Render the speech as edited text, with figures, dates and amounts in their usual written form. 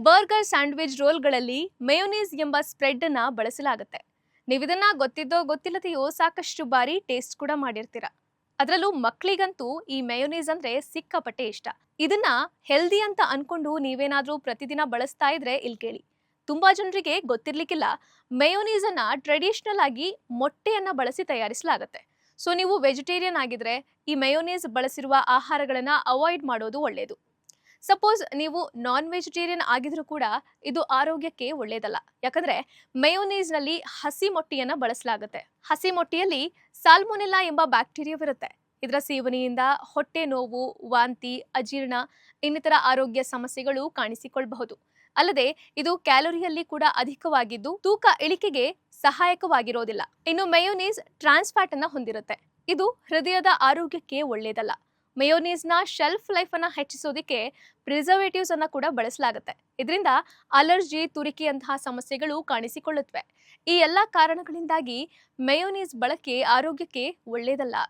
Burger sandwich ರೋಲ್ಗಳಲ್ಲಿ ಮೇಯೋನೀಸ್ ಎಂಬ spread ಅನ್ನ ಬಳಸಲಾಗುತ್ತೆ. ನೀವಿದನ್ನ ಗೊತ್ತಿದ್ದೋ ಗೊತ್ತಿಲ್ಲದೆಯೋ ಸಾಕಷ್ಟು ಬಾರಿ ಟೇಸ್ಟ್ ಕೂಡ ಮಾಡಿರ್ತೀರ. ಅದರಲ್ಲೂ ಮಕ್ಕಳಿಗಂತೂ ಈ ಮೇಯೋನೀಸ್ ಅಂದ್ರೆ ಸಿಕ್ಕಾಪಟ್ಟೆ ಇಷ್ಟ. ಇದನ್ನ ಹೆಲ್ದಿ ಅಂತ ಅನ್ಕೊಂಡು ನೀವೇನಾದ್ರೂ ಪ್ರತಿದಿನ ಬಳಸ್ತಾ ಇದ್ರೆ ಇಲ್ಲಿ ಕೇಳಿ. ತುಂಬಾ ಜನರಿಗೆ ಗೊತ್ತಿರ್ಲಿಕ್ಕಿಲ್ಲ, ಮೇಯೋನೀಸ್ ಅನ್ನ ಟ್ರೆಡಿಷನಲ್ ಆಗಿ ಮೊಟ್ಟೆಯನ್ನ ಬಳಸಿ ತಯಾರಿಸಲಾಗುತ್ತೆ. ಸೊ ನೀವು ವೆಜಿಟೇರಿಯನ್ ಆಗಿದ್ರೆ ಈ ಮೇಯೋನೀಸ್ ಬಳಸಿರುವ ಆಹಾರಗಳನ್ನ ಅವಾಯ್ಡ್ ಮಾಡೋದು ಒಳ್ಳೆಯದು. ಸಪೋಸ್ ನೀವು ನಾನ್ ವೆಜಿಟೇರಿಯನ್ ಆಗಿದ್ರೂ ಕೂಡ ಇದು ಆರೋಗ್ಯಕ್ಕೆ ಒಳ್ಳೆಯದಲ್ಲ. ಯಾಕಂದ್ರೆ ಮೇಯೋನೀಸ್ ನಲ್ಲಿ ಹಸಿ ಮೊಟ್ಟೆಯನ್ನ ಬಳಸಲಾಗುತ್ತೆ. ಹಸಿ ಮೊಟ್ಟೆಯಲ್ಲಿ ಸಾಲ್ಮೊನೆಲ್ಲಾ ಎಂಬ ಬ್ಯಾಕ್ಟೀರಿಯಾವಿರುತ್ತೆ. ಇದರ ಸೇವನೆಯಿಂದ ಹೊಟ್ಟೆ ನೋವು, ವಾಂತಿ, ಅಜೀರ್ಣ ಇನ್ನಿತರ ಆರೋಗ್ಯ ಸಮಸ್ಯೆಗಳು ಕಾಣಿಸಿಕೊಳ್ಳಬಹುದು. ಅಲ್ಲದೆ ಇದು ಕ್ಯಾಲೋರಿಯಲ್ಲಿ ಕೂಡ ಅಧಿಕವಾಗಿದ್ದು ತೂಕ ಇಳಿಕೆಗೆ ಸಹಾಯಕವಾಗಿರೋದಿಲ್ಲ. ಇನ್ನು ಮೇಯೋನೀಸ್ ಟ್ರಾನ್ಸ್ ಫ್ಯಾಟ್ ಅನ್ನ ಹೊಂದಿರುತ್ತೆ. ಇದು ಹೃದಯದ ಆರೋಗ್ಯಕ್ಕೆ ಒಳ್ಳೆಯದಲ್ಲ. ಮೇಯೋನೀಸ್ ನ ಶೆಲ್ಫ್ ಲೈಫ್ ಅನ್ನ ಹೆಚ್ಚಿಸೋದಕ್ಕೆ ಪ್ರಿಸರ್ವೇಟಿವ್ಸ್ ಅನ್ನ ಕೂಡ ಬಳಸಲಾಗುತ್ತೆ. ಇದರಿಂದ ಅಲರ್ಜಿ, ತುರಿಕೆಯಂತಹ ಸಮಸ್ಯೆಗಳು ಕಾಣಿಸಿಕೊಳ್ಳುತ್ತವೆ. ಈ ಎಲ್ಲಾ ಕಾರಣಗಳಿಂದಾಗಿ ಮೇಯೋನೀಸ್ ಬಳಕೆ ಆರೋಗ್ಯಕ್ಕೆ ಒಳ್ಳೆಯದಲ್ಲ.